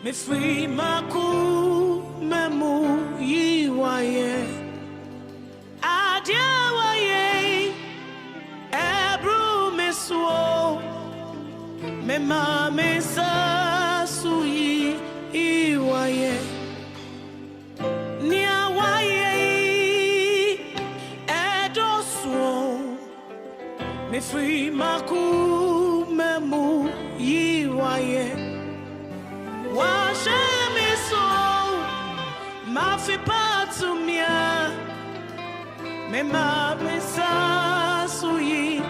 me free maku memu yiwaye adiawaye ebru meswo me mama sa suyi iwaye mafi patumia mema mesa suyi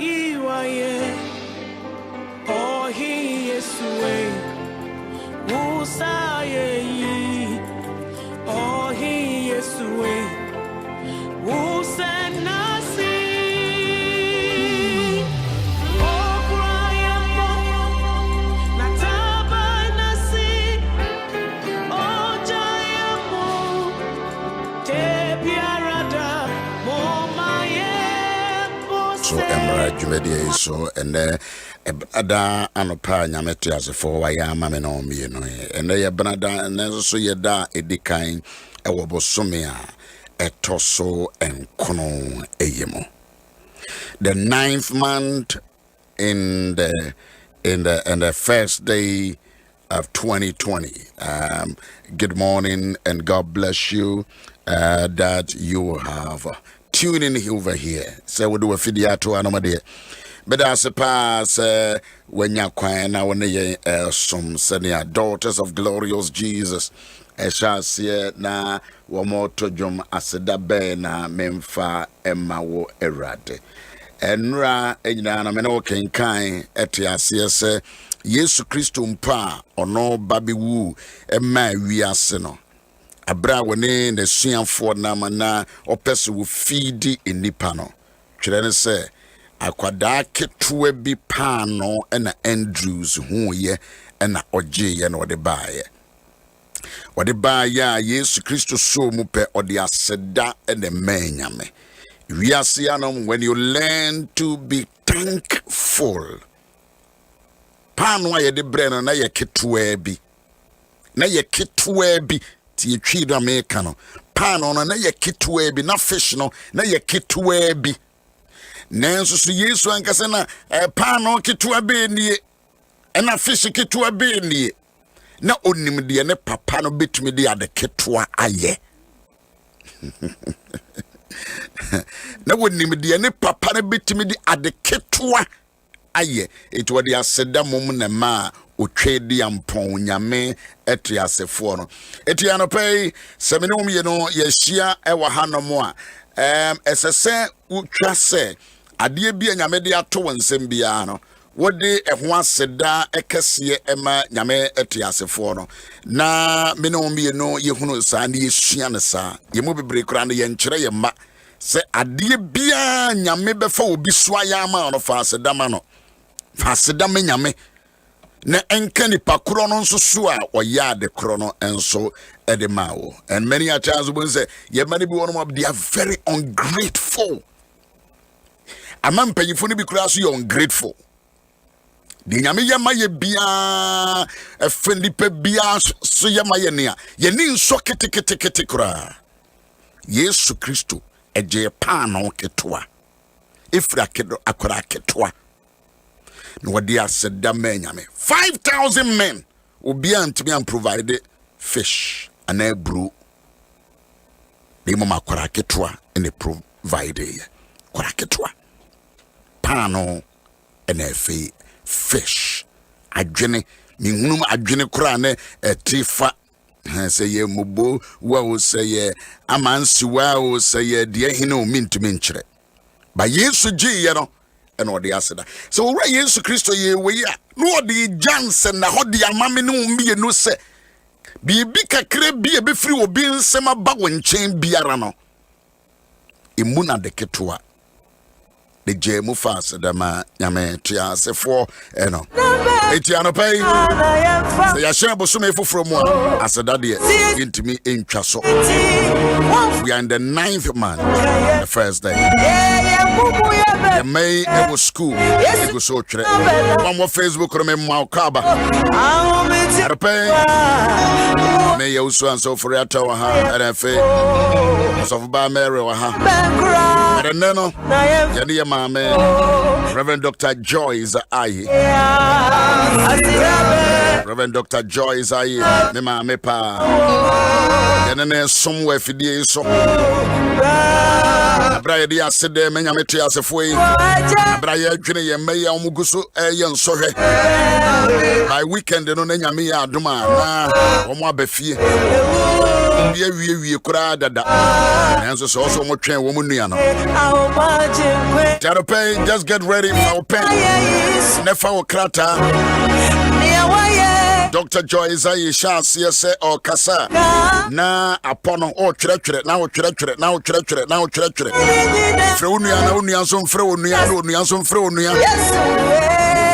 iwaye ohi Yesue usaye yi ohi Yesue usenasi so emra dwumadie so ene ada anopa nyamete asefo wa ya mame no mie no ene ye brada ne so ye da edikan ewo bosome a etoso enkono eyemo the 9th month in the first day of 2020. Good morning and God bless you that you have tuned in over here. So we do a video to another. But as a pass, when you're crying now, when you some senior daughters of glorious Jesus, I shall see na wamoto jom aseda be na memfa emma wo erade. Enra enyina na mena okenkan etiase se Yesu Kristo mpa ono babewu emma wiase no abra woni na suanfo na mana opese wo feedi enipa no twere ne se akwada ketua bi paano na Andrews huye na oje na ode baaye a Yesu Kristo so mu pe ode aseda na manyame when you learn to be thankful. Pano aye de breno na ye ketua bi. Na ye ketua bi ti ye twi da meka no. Pano na ye ketua bi na fish no na ye ketua bi. Nanso so Yesu ankase na pano ketua be nie. Na fish ketua be nie. Na onim de ne papa no betumi de ade ketua aye. Na wonim de ne papa na betimi de adeketua aye eto de aseda mom na ma otwedi ampon nyame eto asefo no eto anopai seminum ye no ye hia ewa hanomo a esese utwa se ade bia nyame de ato wonsem bia no wode eho aseda ekese ema nyame eto asefo no na menum ye no ye hunu sa na ye hia ne sa ye mo bebre kura na ye nkyere ye ma se adie bia nyame befa obi soa ya ma no fa asedama no fa asedama nyame na enka ni pakro no nso so a oya de kro no enso edema wo and many a times we say ye many be one of they are very ungrateful amam panyifo ni bi kura so you ungrateful di nyame ye ma ye bia efendi pe bia so ye ma ye ne a ye ni nso kete kura Yesu Kristo eje paano ketua ifra kedo akora ketua no wadi aseda manyame 5,000 men obi antimi am provide fish and a brew de mama akora ketua and provide akora ketua paano and a fish adwene mi hunum adwene kora na etifa say ye mubo wa say ye amansi wa say ye de hine o mintimi nkyere ba Yesu ji ye no eno ode aseda so wo Yesu Kristo ye we ya no ode janse na hode amame no mie no se bibi kakre bia be firi obi nsema ba wonchen biara no imuna de ketua de jemu fast da ma nyame tia sefo eno eti anopai se ya hye bosume foforo mu aseda de intimi entwa so we are in the 9th month the first day the May it was school it was so tre one more Facebook or me maukaba anopai me ya usu anso for ata wa ha arafe so for ba mere wa ha and no ya Reverend Dr. Joyce Aye, Reverend Dr. Joy Zaye, Mema Mepa, Yanene somewhere Fidie so. Abraya dia sede menya mete asefoi. Abraya dwene ye meya omuguso ye nsohwe. By weekend no na nyame ya adoma na omo abafie. Wie kura dada. Enso so mo twen wo mu nua no. Just get ready for pen. Nefa wo krata. Dr. Joy Zaye Shasi say or Kasa na apono o twerɛ na o twerɛ na o twerɛ na o twerɛ frɛ onua na onua so frɛ onua na onua so frɛ onua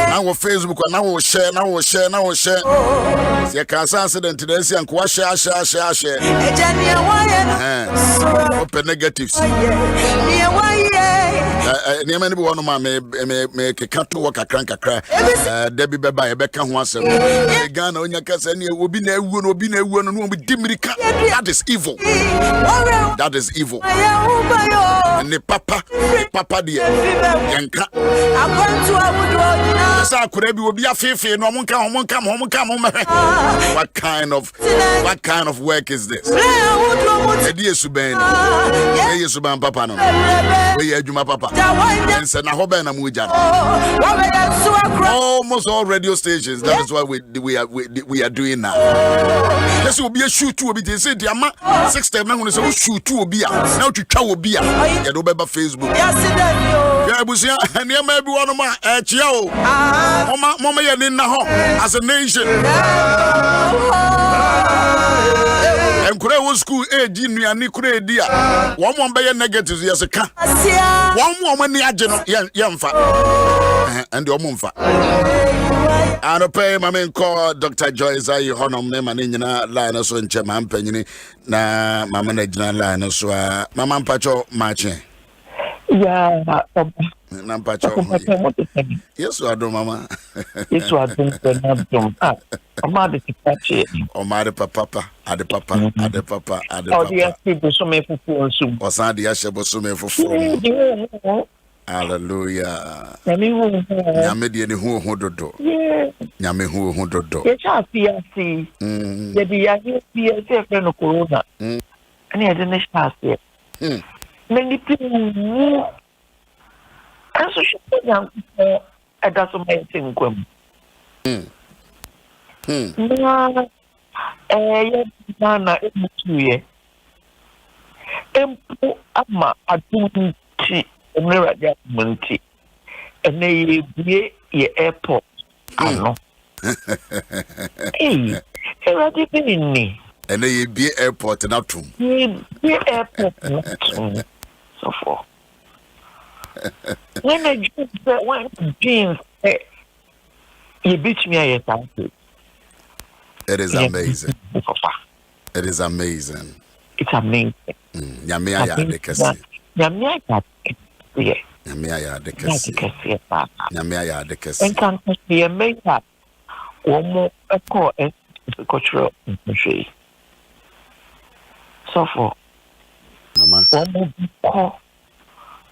na wo Facebook na wo share se Kasa accident na si anko wa share open negatives niema ne bi wono ma me keka to wo kakra Debbie beba e beka ho asem Ghana onya kasa ne obi na awuo no no dimirika. That is evil. That is evil. Ne papa de yanka sa akura bi obi afefe no monka what kind of work is this? Yesu ben papa no we adwuma papa and say na ho ben na mu ja almost all radio stations. That is what we are doing now. Yes, will be a shoot to be say the ama 6 time na say shoot to obi a now to twa obi a ya do beba Facebook ya busia and ya ma bi wono ma chia o mama ya ni na ho as a nation Enkure wo school age nuani kure edi a wo mo be negatives yes ka wo mo ni age no ye mfa and wo mo mfa ano pay mama call Dr. Joy Zaye honom ne mane nyina line so nche ma mpanyini na mama na gina line so mama mpacho mache ya na mpacho yes Adom mama yes Adom mama de pache o ma de papa ade papa oh yes people so me fufu so o san de yashebo so me fufu hallelujah nyame de ne hu dodo nyame hu dodo ye cha si ye bi ya bi se fe no corona ani ade ne cha si many people aso shpo yan ada so me tin kwam ye na emutuye empo ama adunti emira dia munti ene ye bie ye airport ano era di binni ene ye bie airport na tum bie airport na tum so for when I jeans you beat me at your it is amazing. It is amazing. It's amazing. Nyamia ya de kesi. Nyamia ya de kesi. And can be a makeup. One more a call and cultural industry. So for mama. One more call.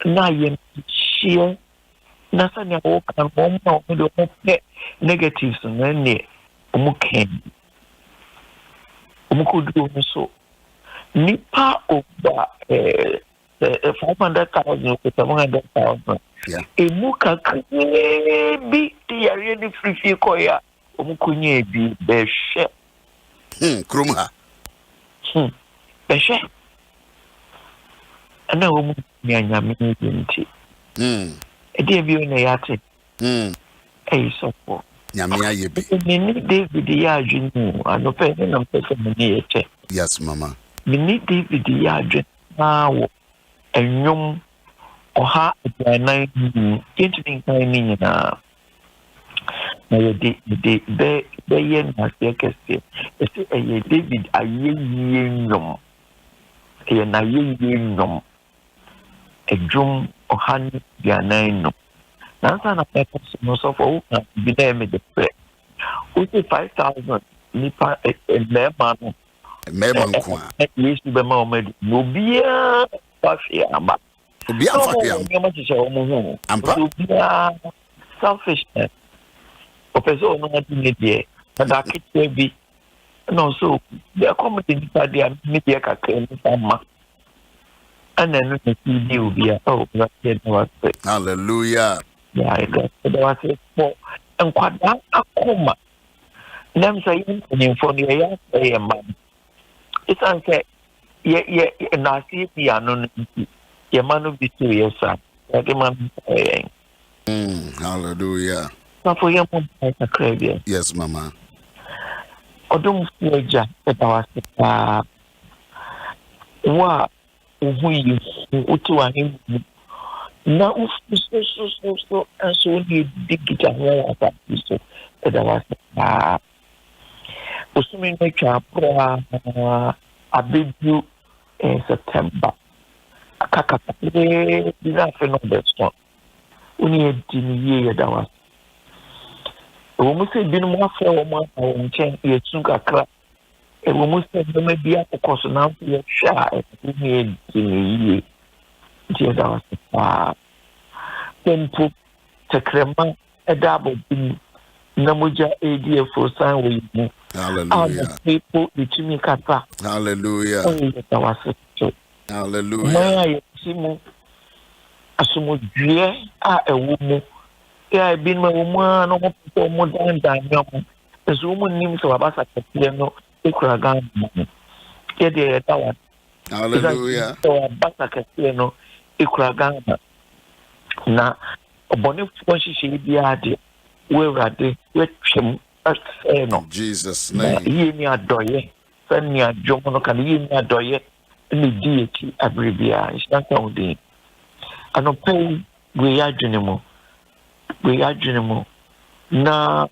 Now you share. Nothing you walk and one more negatives and then umukudu so nipa oba 500,000 ko 700,000 emuka bi tiare ni free koya umukunye bi behwe krumha behwe ana omu nyanyame nti ede bi ona yate so for nyamia ye bi mini David ya adwenu anope na mpese mini yete yes mama mini David ya adwenu awo enwom oha aduanan yentini kan ni nyina na ye de ye na se kese ese ye David ayeye nwom ye na yeye nwom edwom oha aduanan no Nansa na purpose no so for be there me the prayer. We 5,000 nipa mema kwa. Yesu be ma o me no bia fafi amba. Bia fafi amba. No ma che o mo hu. Bia selfishness. O peso no ma ti ne die. that could be no so the accommodating party and media can and then the CD will be oh hallelujah. Yeah, I got there was a for and quite a coma. Them saying for the man. It's unsaid. Yeah, and I see the anonymity. Your man will be 2 years, sir. The man hallelujah. Now for your mom, a crave. Yes, Mama. Adom Ahengua about wa who to him. Now, so and so he dig about this. That was Usumi nature abedu in September. Akaka did not feel no best one. Only year that was. We say been more for a month and change your sunka. And we must say maybe a course now to your shy in a year. Dear, that was then put to crema a double Namuja ADF for sign with hallelujah. People between me kata. Hallelujah. That was it. Hallelujah. My simu asumu due a woman. Yeah, been my woman no more than young. As woman names of Abasa Piano, Ukragan. Yeah, that one. Hallelujah. So Abasa Piano, Ukragan. Now, a bonnet for she be added. Where are they? Which no. Jesus' name. Ye near doye, send me a jomono can ye near doye, any deity abribia. It's not only. I don't pay we are junimo. We are junimo. Na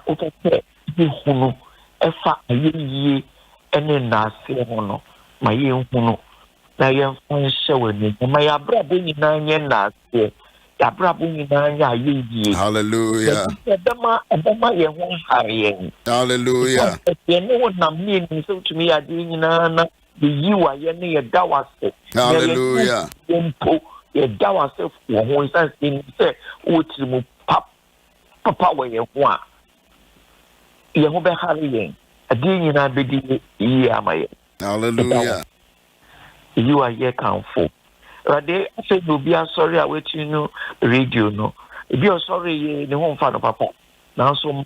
okay, hunu, efa ye, any nasi hono, my young huno. Na young fan showing me, my abra bringing 9 years nasi. Hallelujah. Hallelujah. You know what I'm meaning so to me I doing na you are near Dawase. Hallelujah. You Dawase for one thing say what you papa where you want. You have a hurrying. A ding in a bedi my hallelujah. You are here count for. They say you'll be sorry I wait you know radio no. If you're sorry the home father papa. Now so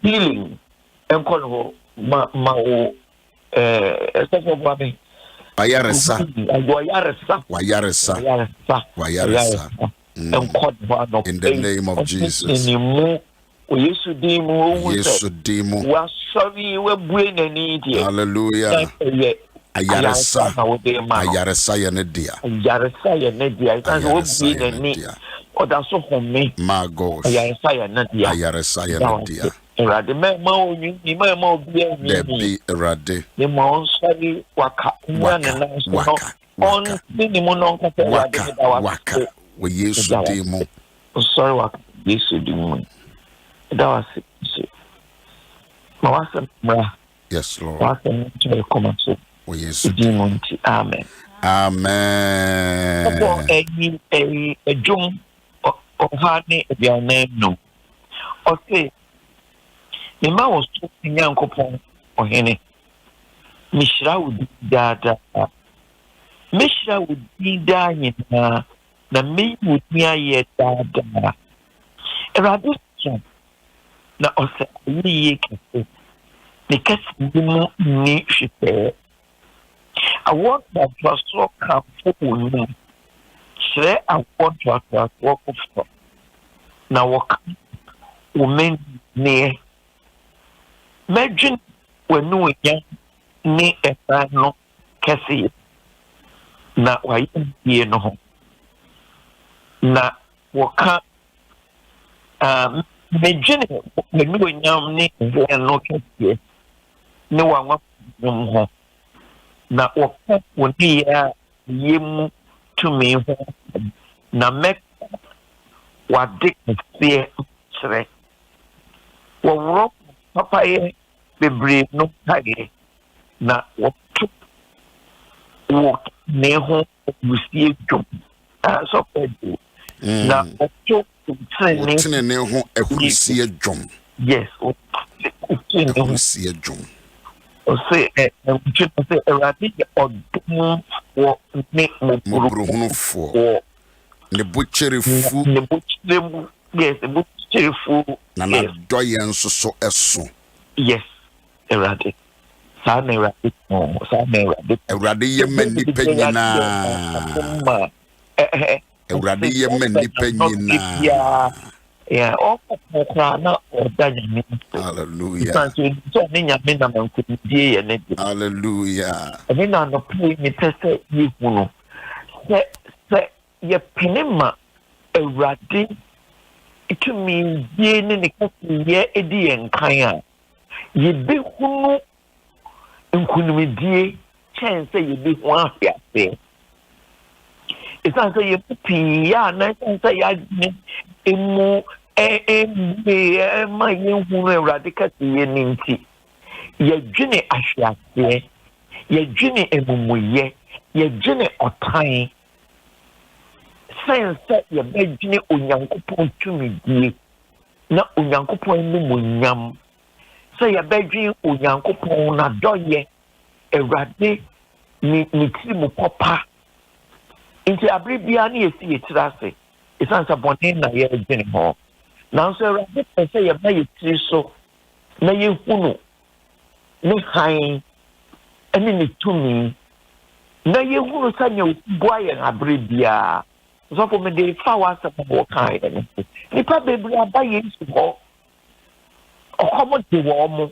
healing and call ma Wayaresa. In the name of Jesus. Hallelujah. Ayaresa ya nedia. Oh, that's so homey. My God. Ayaresa ya nedia. Rade me Debi rade. The mon sorry waka waka we Yesu demo. Sorry waka Yesu demo. That was it. Yes, Lord. We Yesu demo. Amen. Amen. A jum or hardly a young name no. Okay. The man was talking young couple or any. Mishra would dada. Mishra would be dying. The me would near yet dada. A rabbit. Now, also, ye can say, because you need she say. I want that was so comfortable. Say, I want to walk of. Now, walk women near. Imagine when no young me a no Cassie. Now, why you know? Now, what imagine when no young me and no Cassie. No one wants no. Now, what would be you to me? Now, make what Dick fear. Well, Papa, be brave, no taggy. Now, what walk near home, we see you. So, Na ocho utene ho ehurusie dwom. Yes, Ehurusie dwom. O say eradi odum wo ne mobruhunufo ne bucherefu yes, the bucherefu na na doye nso so eso. Yes, eradi. Sana eradi no, sana eradi. Eradi ye manipa nyina. Eradi ye manipa nyina. Yeah, all na odanya. Hallelujah. So ninya me na mankudie ye ne. Hallelujah. Emi na no pray me pese yihunu. Se ye penema eradi itumi ye ne kasi ye edi enkan a ye behunu nkunumidie chance ye behu afiase. Isan say ye pupi ya na say ya ni emu ma ye hunu eradi kasi ye ninti ye dwene ahwiase ye dwene emumuye ye dwene otan sense ye bedwene onyankopon tumidie na onyankopon mumunyam say ye bedwene onyankopon na doye erade ni timu popa inti abribia na yesi yetirase isansa bone na ye dwene ho na so erade say ye ba yetiri so na ye hunu ne han ene ne tumi na ye hunu sanya boye abribia so for me dey fa wasa for kind and nipa bebre abaye nsu ho okomo de wo mo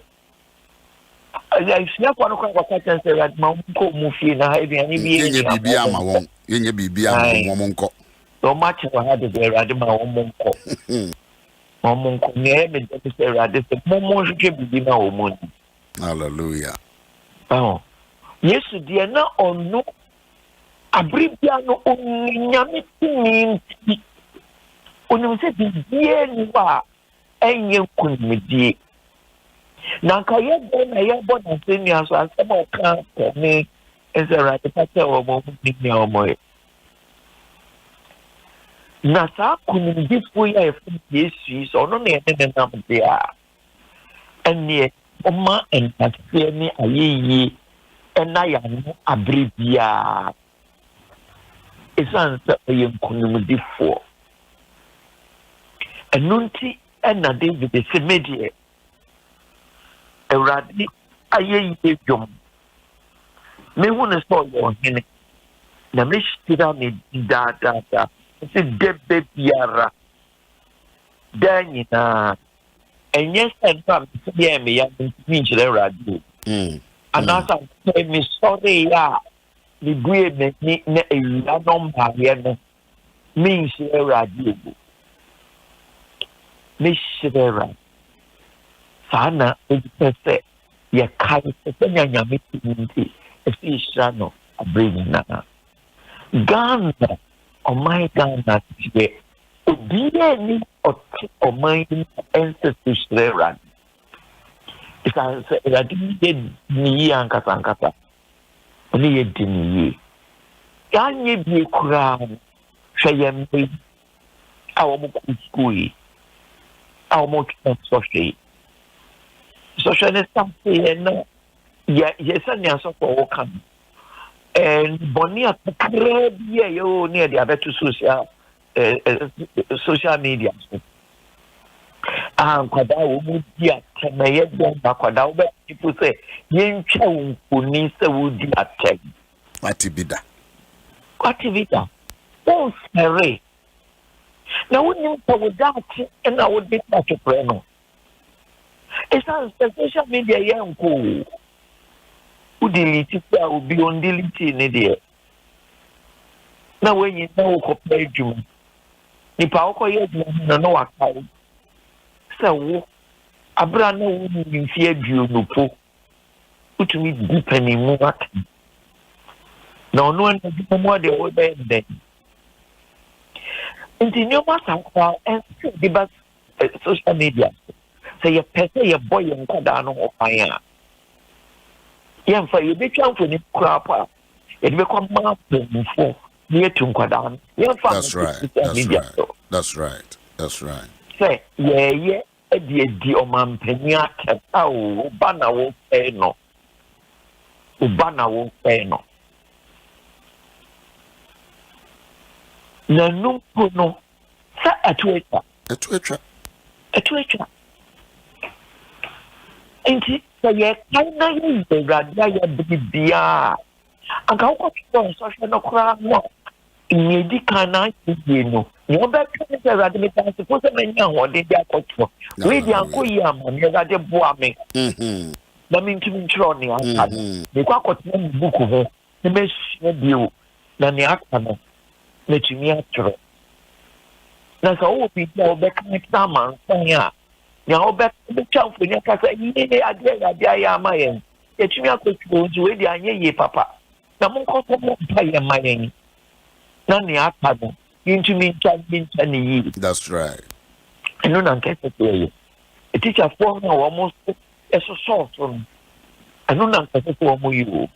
ya isia kwa no kwa chance rad ma ko mu fie na ha bia ni bi yenye bibia ma won yenye bibia ma won nko so much wa ha de rad ma won nko monko ne me de se rad se mo hwehwe bibi na wo mo. Hallelujah. Oh yesu de na onu abribia no onyame tumi onum se bibie ni wa enye kunmedie na ka ye bo na ye bo na se ni aso asem o kan ko ni ezera de pate o mo ni o mo na sa kunmedifo ya efu yesu so no na ye ne nam dia enie oma enase ni ayeyi ena ya no abribia isansa ye kunmedifo enunti ena David se medie eradi ayeyi edwom me hunu so yo hene na me shira me da se debe biara danina enye senta me me ya me nchire eradi anasa me sorry ya ni bue me ni na ewia no mbaye no me nchire eradi ego me shira eradi sana ejipese ya kai senya nyamiti nti efi shano abrini na Ghana omai Ghana tiye obiye ni oti omai ancestry shreran isa se eradi ye ni ankasa oni ye diniye yanye bi kura hweyembe awo mo school awo mo social social something no yes anya so for come and bonia krabia yo near the other social media kwada wo mu dia kemaye dem kwada wo people say yentwa unkuni se wo di attack atibida o sere na wo nim to without na wo dey to pray no. It's on social media yanko. Who delete it will be on deleting it. Now when you know compare you. Nipa oko ye no account. So abra no won fear bio no po. Utumi depending mu what. No one no more the way then. Into new master and the social media. Say a person, your boy, and Cadano or fire. Young for you, bitch, out for this crap. It become master before. near to Quadan. That's right. That's right. Say, yeah, the Oman Penia, Ubana won't pay no. Ubana won't pay no. No, no, sir, a Twitter. And say, can I use the Radia Bibia? And how much social no crowd no. Immediately can I you know? No better than the Radimita, suppose a man or did that for. We the Uncle Yam, and you're the boy. The mean to be trony. The quack book of her, the best view than the actor. Let me after. That's all people back next summer. Now back to the child for your casa. I am my end. Let me out to where the Anya Papa. Now, I'm my end. Nani akado into me chani. That's right. I know not get it. A teacher for now almost as a sort from. I know not get it for you.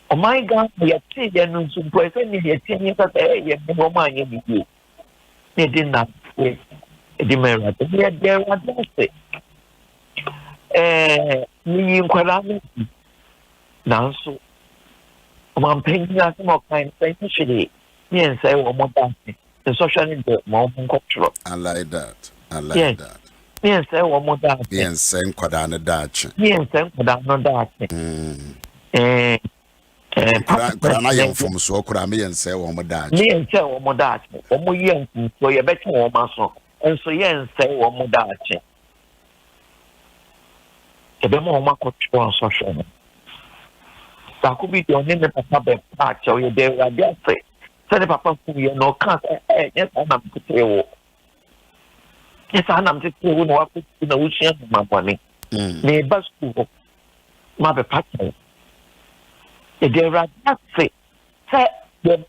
Oh my God, we are saying some present here 10 years at a woman in you. They did not wait. The merit. There was me in Qualani. Now so I'm paying us more kind of yes, I want more dancing. The social media, more cultural. I like that. Yes, I want more dancing. Yes, same Quadana Dutch. Yes, I'm dancing. I am from so Kurami and say one more dance. Me and say one more dancing. One more young, so you better one muscle. And so, yes, say one more dancing. The more cultural social. That could be the only papa part, so you're there. I just say. Say papa you no can't yes I'm to tell. Yes I'm to tell no what in the ocean my money. Neighbors school my partner. There are just say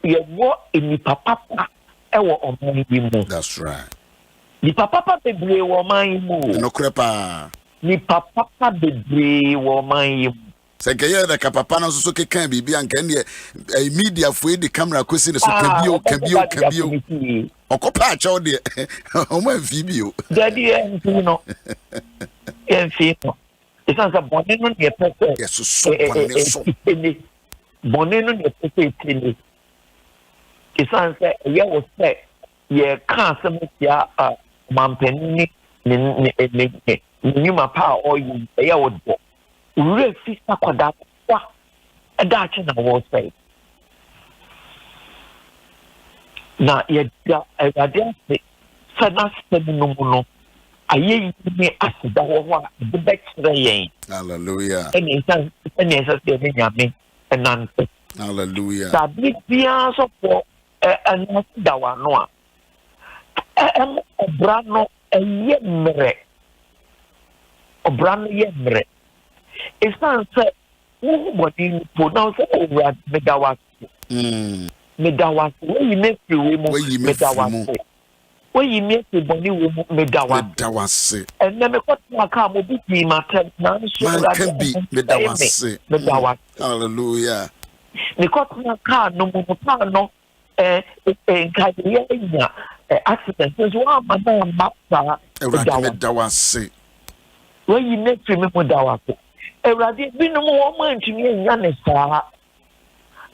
you walk in the papa on my. That's right. The papa be my move. No crepa. The papa be my. Say the capapano so can be and can a media for the camera question so can be or copatch all the amphibio. Daddy and Fino. And Fino. It's not a bonnet, yes, so bonnet, it's answer, yeah, was said, yeah, can't submit ya, Mampenny, Nima power or you, I would go. Real sister for that, a Dutch and I will say. Now, yet, I didn't say, no, I hear me as the best. Hallelujah. And it's a and answer. Hallelujah. That be answer for an that one. No, a brano a yemre. A brano yemre. It's not said, what you pronounce over Medawas. Medawas, where you make you Medawas. Where you make the bonny Medawas. And then I come with the matter. Man can be Medawas. Hallelujah. Because my car no more accident is one madam Mapsa Medawas. Where you make you Medawas. Eradi bi no woman to me yan sa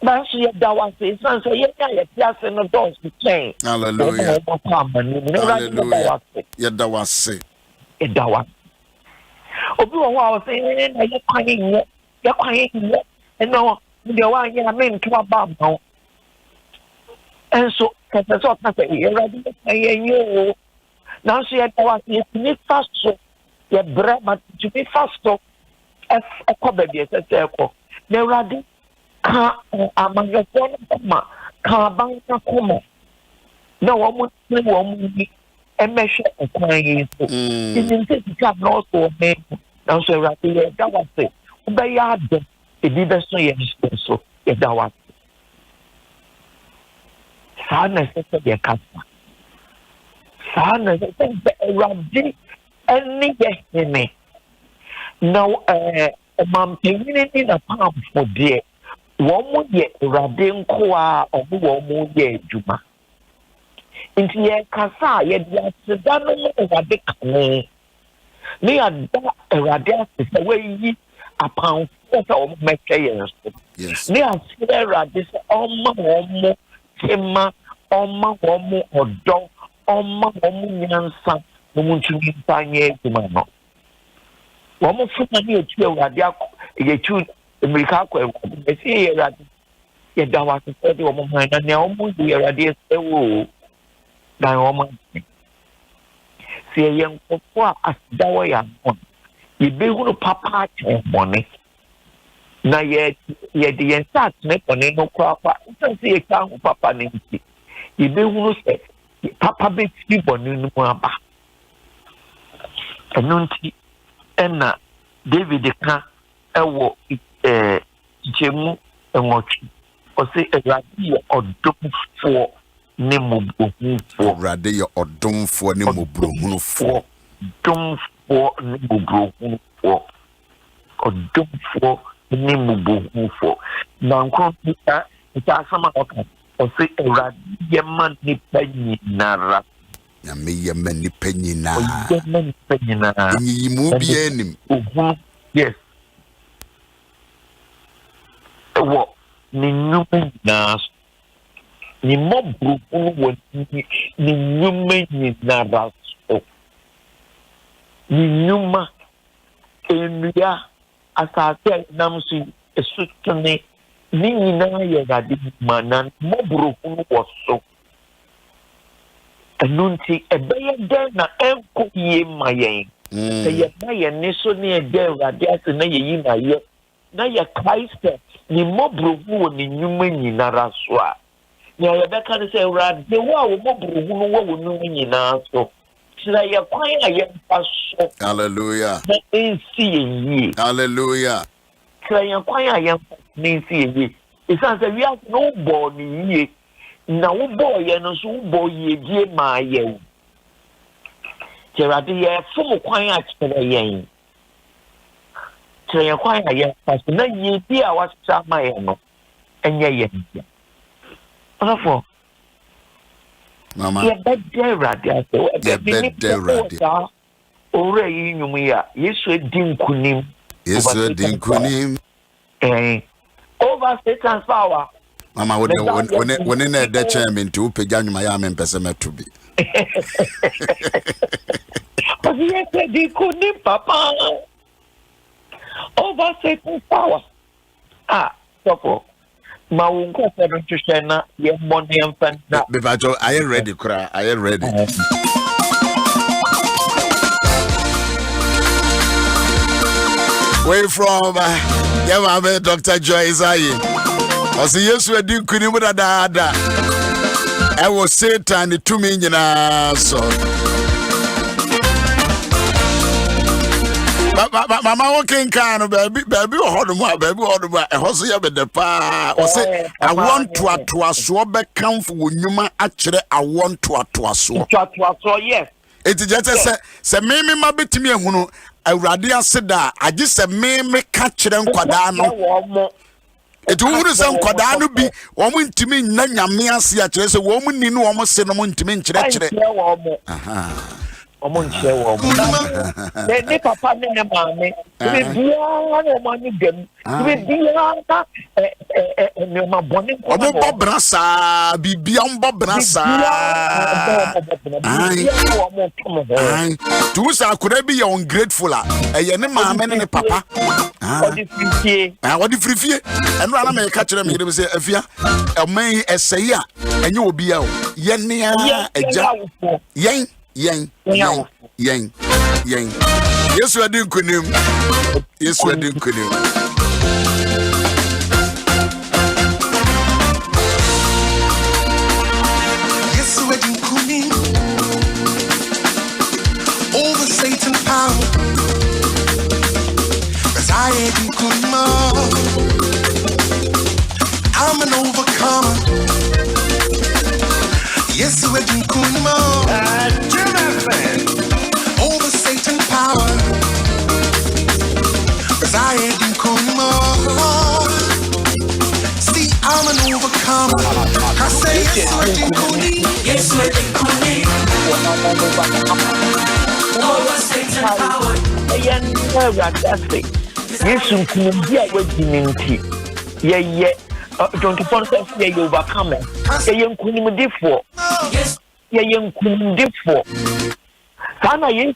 ba so ye da wa se san so ye ya tia se no dos to chain. Hallelujah. Hallelujah. Ye da wa se e da wa obi wo wa se na ye kwan ye no de wa ye na me nto ba no enso ka se so ka se eradi ye yo na so ye da wa se ni fast so ye bra ma to be fast so a baby, as a circle. Now, Raddy, among your phone, car bank, no one a measure of crying. It become also a man. Now, so Raddy, that was it. They are the best so if that was sadness of their customer. Sadness of Raddy, and me. Now, Mom, taking it in a palm for dear. wɔn yɛ awurade nkoa ɔmo wɔn yɛ adwuma nti yɛ kasa a yɛde aseda no mo awurade kane ne yɛda awurade ase sɛ wɔayi apanfoɔ sɛ wɔn mɛhwɛ yɛn so ne aseda awurade sɛ ɔma wɔn mo tema ɔma wɔn mo ɔdɔ ɔma wɔn mo nyansa na mo ntumi mfa nyɛ adwuma no wɔn mo funa ne yɛtu awurade akɔ yɛtu mmirika akɔ awurade yɛsi yɛ awurade yɛda wɔ ase sɛ de wɔn ho na nea wɔn mo yɛ awurade ɛsɛ wɔ dan wɔn mo ase sɛ yɛyɛ nkɔfoɔ a aseda wɔ yɛ ano yɛbɛhunu papa akyerɛ bɔne na yɛde yɛn nsa atene bɔne no korakora nsan sɛ yɛka ho papa no nti yɛbɛhunu sɛ papa bɛfiri bɔne no mu aba ɛno nti ɛna David ka ɛwɔ gyemu nwɔtwe ɔsɛ awurade yɛ ɔdomfoɔ ne mmɔborɔhunufoɔ awurade yɛ ɔdomfoɔ ne mmɔborɔhunufoɔ ɔdomfoɔ ne mmɔborɔhunufoɔ ɔdomfoɔ ne mmɔborɔhunufoɔ na nkorɔfo nta asɛm a ɔka ɔsɛ awurade yɛ ma nnipa nyinara nyame yɛ ma nnipa nyinaa ɔyɛ ma nnipa nyinaa nyiyimu biara anim yes ɛwɔ ne nnwuma nyinaa so ne mmɔborɔhunu wɔ ne nnwuma nyinara so ne nnwuma nnua asase a nam so ɛso tene ne nyinaa yɛ awurade nnwuma na mmɔborɔhunu wɔ so ɛno nti ɛbɛyɛ dɛn na ɛnkɔ yie ma yɛn sɛ yɛma yɛn ne so ne yɛda awurade ase na yɛyi na yɛ na yɛkae sɛ ne mmɔborɔhunu wɔ ne nnwuma nyinara so a nea yɛbɛka ne sɛ awurade wo a wo mmɔborɔhunu wɔ wo nnwuma nyinaa so kyerɛ yɛ kwan a yɛmfa so hallelujah na ɛnsi yɛn yie hallelujah kyerɛ yɛ kwan a yɛmfa so na ɛnsi yɛn yie ɛsiane sɛ wiase no wobɔɔ ne yie na wobɔɔ yɛ no nso wobɔɔ yiedie maa yɛn kyerɛ awurade yɛfom kwan a kyerɛ yɛn kyerɛ yɛn kwan a yɛmfa so na yiedie a wɔahyehyɛ ama yɛn no ɛnyɛ yɛn dea ɔsɔfoɔ mama yɛbɛda awurade ase yɛbɛda awurade owura yi nnwom yi a yesu adi nkonim over Satan's power mama wone na ɛdɛ kyɛn me nti wopagya nnwuma yɛ a mempɛ sɛ mɛto bi ɔse yɛsɛ adi nkonim papa over Satan's power sɔfoɔ ma wo nkɔfɛ no hwehwɛ na yɛmmɔ ne yɛmfa na bebajo are you ready kra are you ready way from yeah Dr. Joyce aye ɔsɛ yesu adi nkunim dadaada ɛwɔ Satan ne tumi nyinaa so mama walking can baby hodum a ɛhɔ so yɛ bɛdɛ paa ɔsɛ I want to atoaso bɛkan fo nnwuma akyerɛ I want to atoaso yes it just sɛ me ma betimi ehunu awurade ase da agye sɛ me ka kyerɛ nkwadaa no etu wuru sɛ nkwadaa no bi wɔn ntimi nna nyame ase akyerɛ sɛ wɔn ni no wɔn se no ntimi nkyerɛkyerɛ ọmọ nkyerɛ wɔ mo ne papa ne ne maame ne biara na ɔmo ani dɛm ne biara na nneɛma bɔne nkɔ ɔmo bɔ bra saa bibia ɔmo bɔ bra saa tu sa akora bi yɛ ungrateful a ɛyɛ ne maame ne ne papa ɔde firifie ɛno ana me ka kyerɛ me yere sɛ afia ɔman ɛsɛyi a ɛnyɛ obi a yɛ nea agya yen yesu adi nkunim yesu adi nkunim over Satan power cause I ain't nkunim I'm an overcomer yesu adi nkunim over Satan power cause I ain't nkunim overcome. I say yes, we're Dinkuni. Yes, we're Dinkuni. Over Satan power. Yes, you can be a wedding. Yeah. 24 says, yeah, you overcome it. Yeah, you couldn't be for. Yes. Yeah, you couldn't be for. Sana, yes,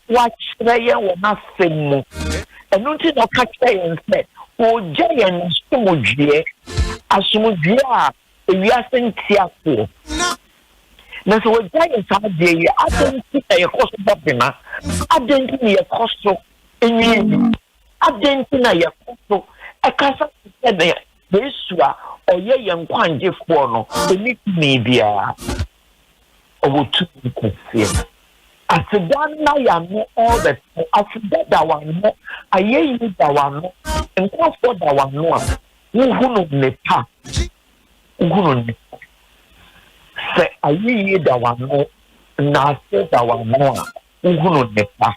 watch Raya or nothing. And not in a catch and said, oh, giant Sumuji, as Sumuja, we are saying Tiapo. Now, so giants are there. I don't think a cost of Bobina. I don't think a cost of any. I don't think a cost of a casa. Besua or ye young quan give one, the media over 2 years. I said, I am all that I forget that one, I ye that one, and cost for that one. Who know the path? Who say, I ye that one, now say that one more. Who know the path?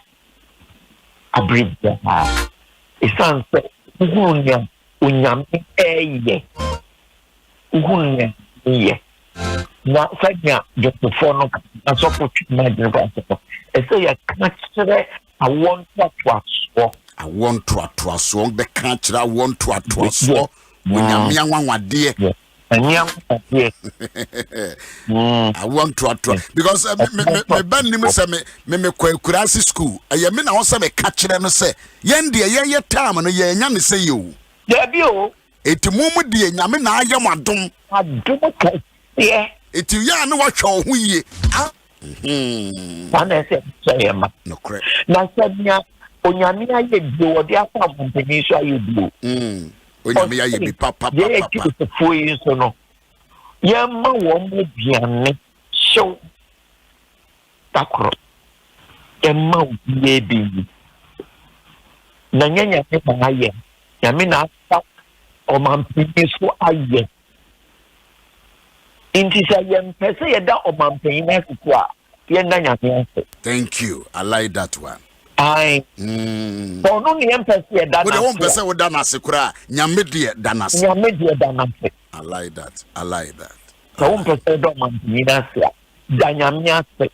I breathe the heart. It sounds like who Unyami eye, Uhunya ye. Na sagna just the phone na so put my driver. I say I can't I want to so be can't I want to so Unyami anwa I want to because me ban nim say me kurasi school me na won say me catch no say yen de ye time no ye nya me say you Debio eti mumu de nyame na ayam adom ka ye eti ya na watwa ho yie Sana say ma no correct na sabia onyame aye bi wode afa mpani so aye bi onyame aye bi papa ye ti fo yi so no ye ma wo mo biane show takro ye ma wo ye bi na nyanya te ba aye Yami na o mampini so aye. Inti sa yem pese yeda o mampini na kwa yenda nyame. Thank you. I like that one. Ai. So no ni yem pese yeda na. Wo de won pese wo da na sekura nyame de da na se. Nyame de da na se. I like that. So won pese do mampini na se. Da nyame ase.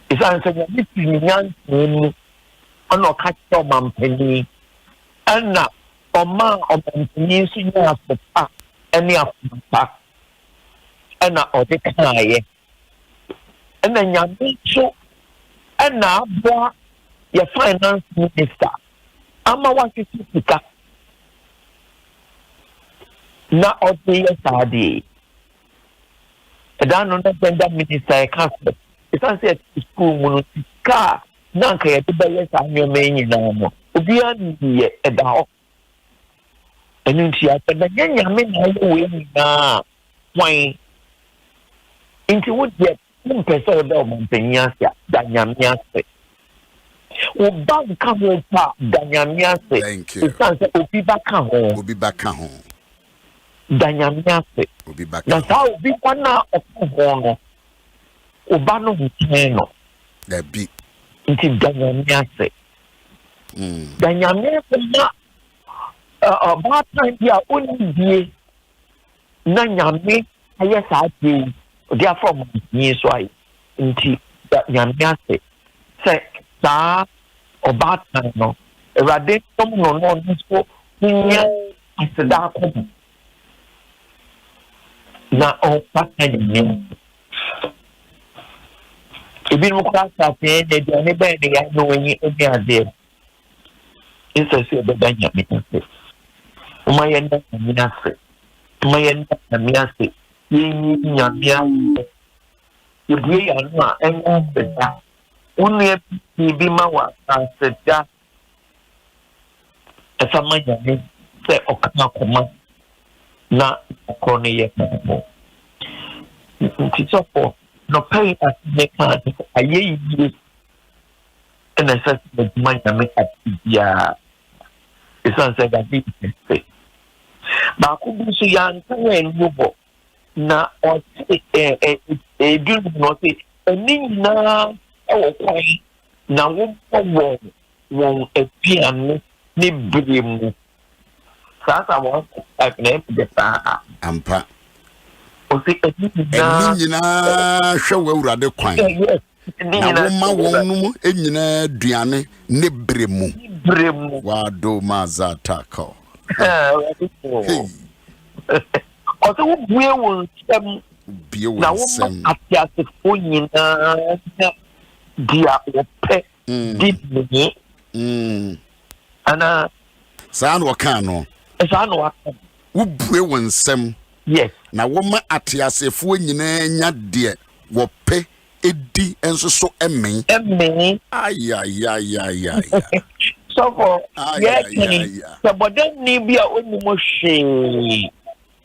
Isa nse nyame ti nyan ono ka to mampini. Anna Oma Omampini Sinya Papa any of Papa Anna Odekaye and then Yamicho Anna Boa your finance minister. Ama want to pick up na Odea Sadi. I don't know minister I can't. It's not said school Munuka Nanka to buy a new main no. Obian ye eda enu ntia na nyame na we na wan inti wo de mpese oda ompanya sia da nyame ase wo bank ka ho pa da nyame ase thank you sanse obi baka ho da nyame ase obi baka na sa obi kwana ho no oba no huteno da bi inti da nyame ase Danyame na batan dia onidie na nyame aye saati dia from ni so ai nti nyame ase se sa obatan no erade tom no so nya aseda ko na o patan ni ebi mo kwa sa te de ne ba de ya no wi obi ade Isa si obedanya mitase. Umayenda minase. Umayenda minase. Yini nyamia. Yebwe yanwa enga beda. Unye bibima wa aseda. Esama nyame se okana koma na okone ye kamo. Ntitsofo no pay as meka aye yi. Ena sase nyame atibia. Isan said that we can say. But could be young and move na or do not say a nina or quite now won't a piano ni brim. Sasa was like name the ampa o se enyina hwe wawurade kwan na woma wonum enyina aduane ne bremu wado mazatako o se wo bue won sem na wo atiasefo nyina dia ope dibni ana saa no kan no wo bue won sem yes na woma atiasefo nyina nya de wo pe edi enso so emen ayayayaya so for the bodem ni bia onimo hwe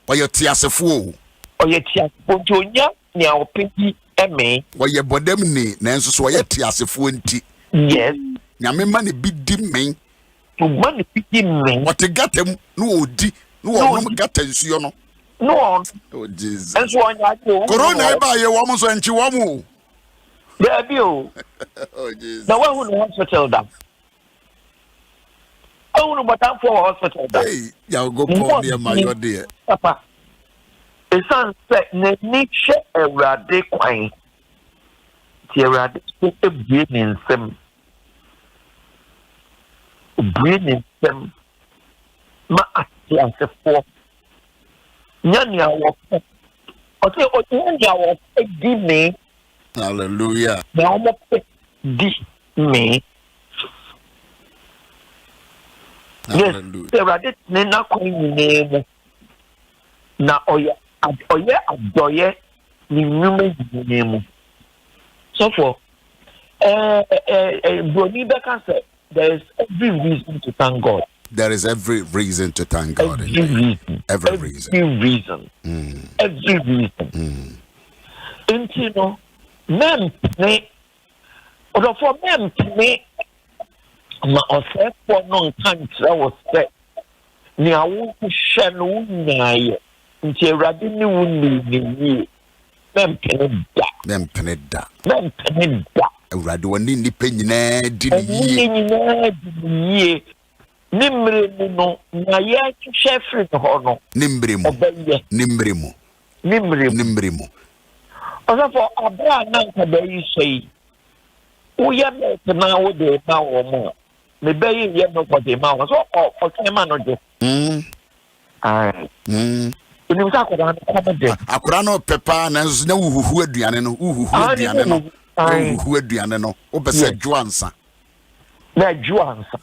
oye tiasefo ntonya ni awopedi emen oye bodem ni na enso so oye tiasefo nti yes nyame ma ne bidi men to ma ne bidi men wote gatem no odi no wonum gata nsuo no no oh Jesus enso onya corona ba ye wo mo so enchi wo mo baby oh Jesus na who no hospital da no batan for hospital da hey ya go pon near my your there papa esan se ne ni hwe ewrade kwan ti ewrade so ebue ni nsem ma atiasefo nyanya wo o se o nyanya wo di me hallelujah na mo di me hallelujah ewrade ne na kwan ni mo na oye adoye ni nyume ni mo so for Brony Becker said there is every reason to thank God. There is every reason to thank God. Every reason. Every reason. And you know, men me, or for men me, ma ose for non country was said. Ni awu shanu nyaye. Nti Awurade ni wuni ni men peneda. Awurade woni nipa nyina di ni nimre mu no na ya chefri ho no nimre mu osafo abra na nka bayi sei wo ya na wo de ma wo mo me bayi ye no ko de ma wo so o kan ma no de ni msa akora no pepa na wuhuhu aduane no o pese juansa na juansa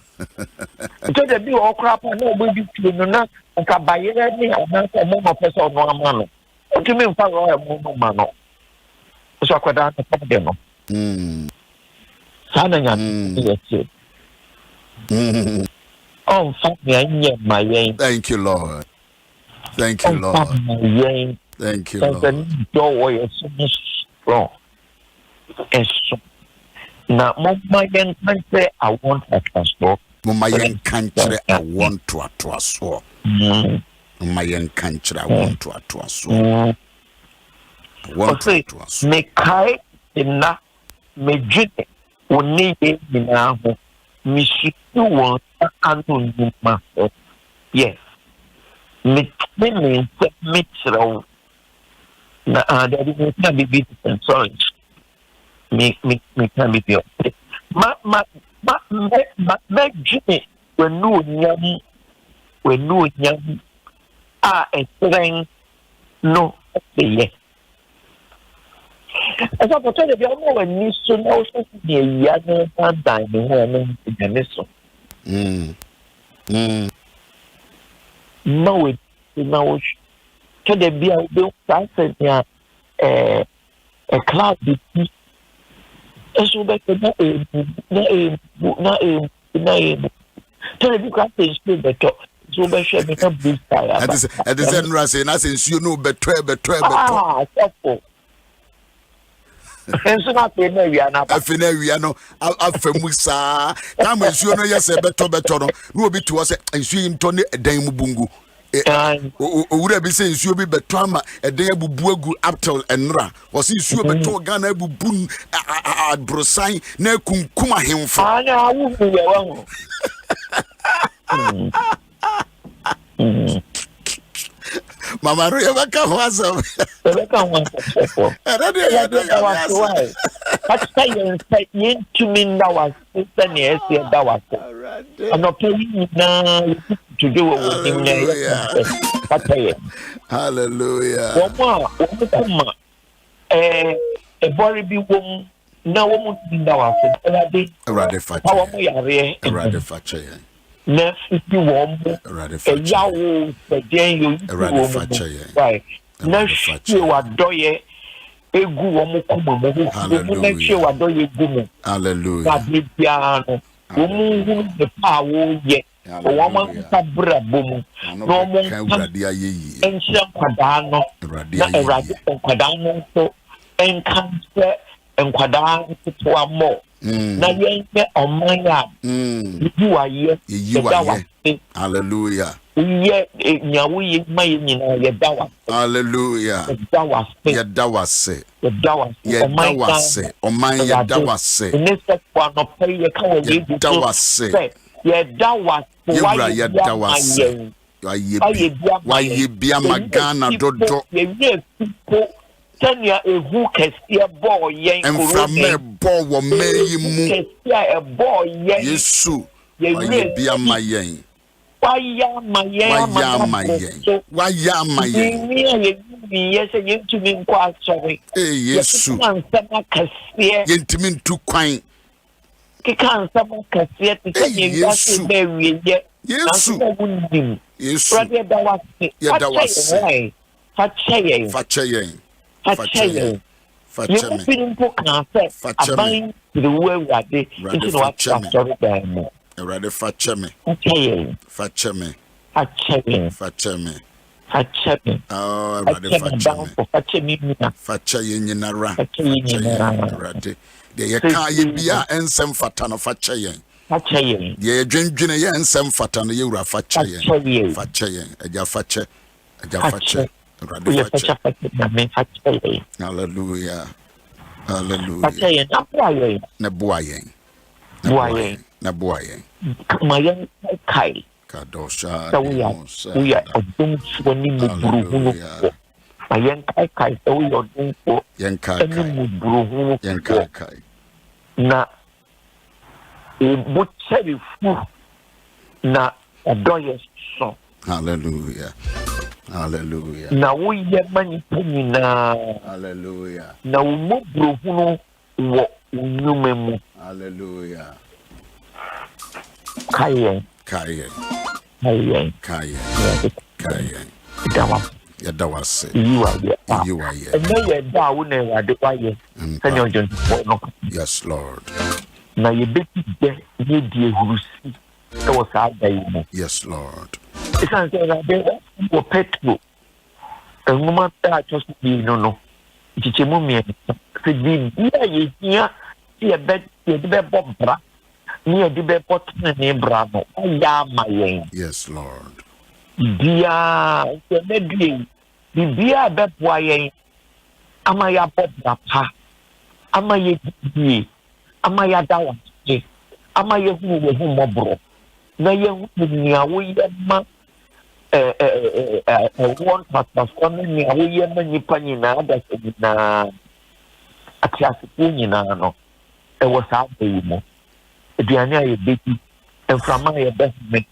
nto de bi o kra pa na o bi tu no na nka bayere ni na ko mo pese o no ama no o timi mfa ro mo ma no so akwada na pa de no sana nya yes oh fuck me my yen thank you lord thank you lord thank you lord strong eso na mama yen kanche I want to transport mama yen kanche I want to transport mama yen kanche I want to transport I want to transport me kai na me jide oni ye na ho mi shitu won anu ni ma yes me chiro na there is no be sorry me can be pure ma jide when no nyam estren no yes as I told you all when you so no so the young man dying in the so no it no to the be a ya a cloud be so back na to the class is better so be share me na blue sky at the end rase na say you know better so enso na pe na wia na afina wia no afemu saa na ma nsuo no yese beto no na obi to se nsuo into ne edan mu bungu owura bi se nsuo bi beto ama edan abubu agu aptel enra wo se nsuo beto Ghana abubu abrosan na kunkum ahemfo anya awu ya wa Mama Rebecca was a Rebecca wants to say, but say yin to me now was yes, that was I'm not paying now to do with him. Hallelujah. One a body be woman. Na woman na wase Erade fache na fiti wom yawo peden yo right na hwe wadoye egu wom kuma mo na hwe wadoye egu mo hallelujah bibia no wom hu de pawo ye wom ka brabo mu no mo kan ayeyi enhye kwada no na erade kwada no so enkanse enkwada to amo na yenye omanya yiwaye hallelujah ye nyawo ye mai nyina ye dawa hallelujah ye dawase oman ye dawase nese kwa no pay ye ka wo ye dawase ye dawase ye dawase waye bia magana dodo ye ko Tanya ehu kesia boy yen korone bo wo meyi mu kesia boy yen Yesu waye bia mayen waya mayen ni yese yentumi nkwa sorry Yesu yentumi ntu kwan kikansa kesia tse yase bewie ye Yesu brother da wase fache Fache me. Aban the way we are there. It's not story time. Erade fache me. Oh, erade fache me. Fache ye nyinara. Erade. De ye ka ye bia ensem fata no fache yen. Ye dwendwene ye ensem fata no ye wura fache yen. Eja fache. Hallelujah. Na boayen. Mayen kai. Kadosha. We are odum swani mubruhunu. Mayen kai so we odum ko. Yen kai. Na butcheri fu na odoye so. Hallelujah. Na wo ye mani panina. Hallelujah. Na wo mubruhunu wo unyumemu. Hallelujah. Kayen. Yadawase. You are here. And then down there, yes, Lord. Now you bet you dear Rusi. That was our day. Yes, Lord. It's not that they were petrol. And no matter just be no. It's a moment. Yeah, bet you the near the bepot name Bravo. Yes, Lord. Dear, the beer bepway. Amaya Bob Amaya D. Amaya Dawa. Amaya who mobro. Na young we one part of coming near we panina that's a classic no. It was out there. Diana ye baby and from my best mate.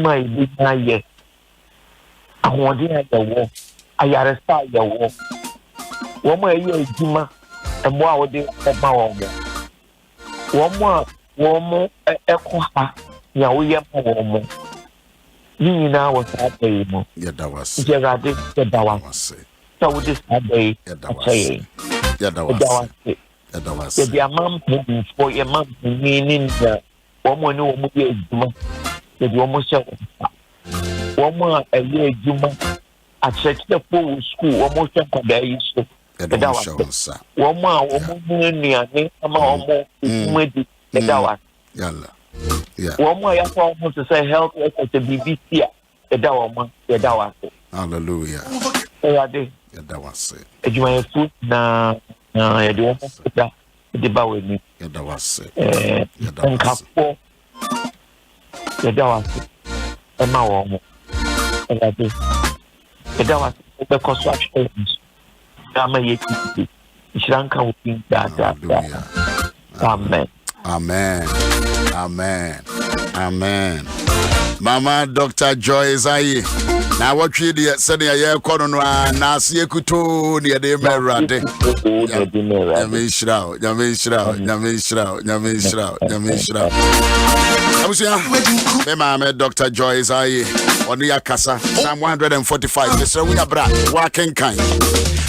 My year. I want to the war. I arrested the war. One more year, Juma, and more day of my own. One more echo. Now we have one more. You now was that day. Yeah, that was the so this day. Your mom for your mom meaning the woman who will be a Juma. The woman shall one more a year Juma at such the full school almost a day. One more woman near me, a more with the Dawa. One more I almost to say help us at the BBC, the Dawa. Hallelujah. That was it. You may food now. I don't know the bow with me. That was it. And Capo, the Dawas, and my home. And I did. that was the construction. Amen. Amen. Amen. Amen. Mama Dr. Joyce aye. Na what we dey say ya kono no na se kuto ne de merade. Nyame. Abusia. Me mama Dr. Joyce aye. Oni yakasa Psalm 145. This we abra wa kenkan.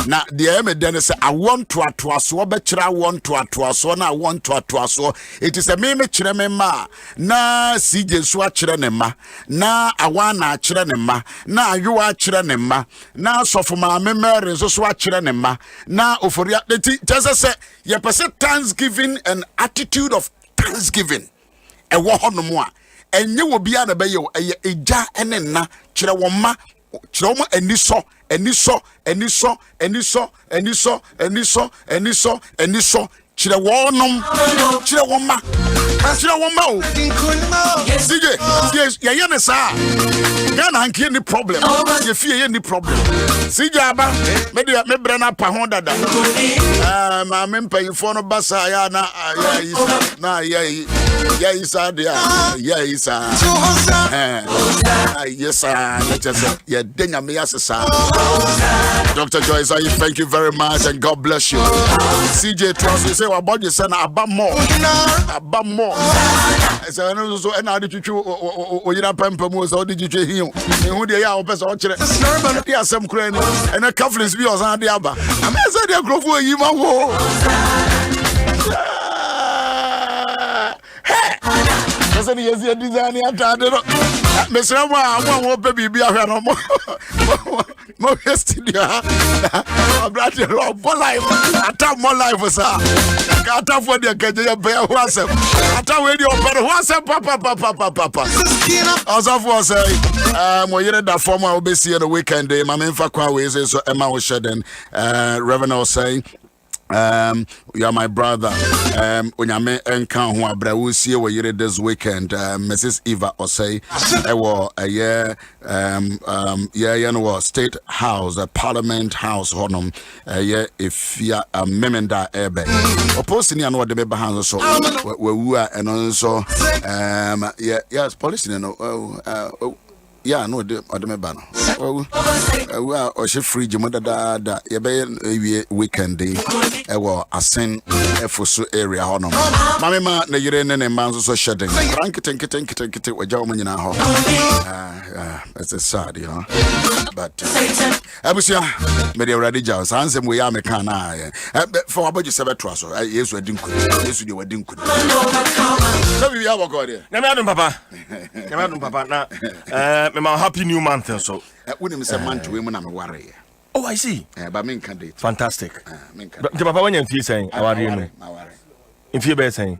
Na the me den say I want to atoaso be kira want to atoaso na I want to atoaso. It is a me kire me ma na CJ so a kire ne ma na awana a kire ne ma na ayowa a kire ne ma na sofoma me Mary so a kire ne ma na oforia just say ye person thanksgiving and attitude of thanksgiving e wo honomo a enye wo bia na be ye eja ene na kire wo ma kire wo eniso chire wonom chire woma o sige ye ne sa Ghana hankie ni problem ye fie ye ni problem sige aba me bre na pa ho dada ma me mpayifo no basa ya na ya isa dia ya isa yes sir ya denya me asesa. Dr. Joyce, thank you very much and God bless you. CJ Trust, you say about your son about more. I say no so and how did you oyira pempa mo so did you hear who dey ya person o kire dey asem kura ni and a conference bi o san dey aba am say dey grofo yi ma wo person yes your design ya tade no mesra mo a pe bibi ahwe no mo studio brother rob life atam more life sir atam for the kaje be ho asem atam we dey opere ho asem papa also for say mo yere da form a obesi the weekend day ma memfa kwa we say so Emma wo sheden Reverend say you are my brother. Onyame enka ho abra wo sie wo yere this weekend. Mrs. Eva Osei ewo no State House, Parliament House honum if ya memenda ebe. Opposing ya no de be hand so we wu eno so yes police no yeah, no, the mebano. Oh, or she free Jimada da ye weekend day. I send Efosu area honor. Mamma, the Uranian and Manzo so shedding. Rank it with German in our home. It's sad, you know. But Abusia, Media Radijas, answer we are mecana. For about you 7 trust, yes, we didn't. Yes, we didn't. So we have a god here. Never, Papa. Now, happy new month and so. Wouldn't say month to women I'm a warrior. Oh, I see. But main candidate. Fantastic. Papa, when you're saying, how are you? If you're saying.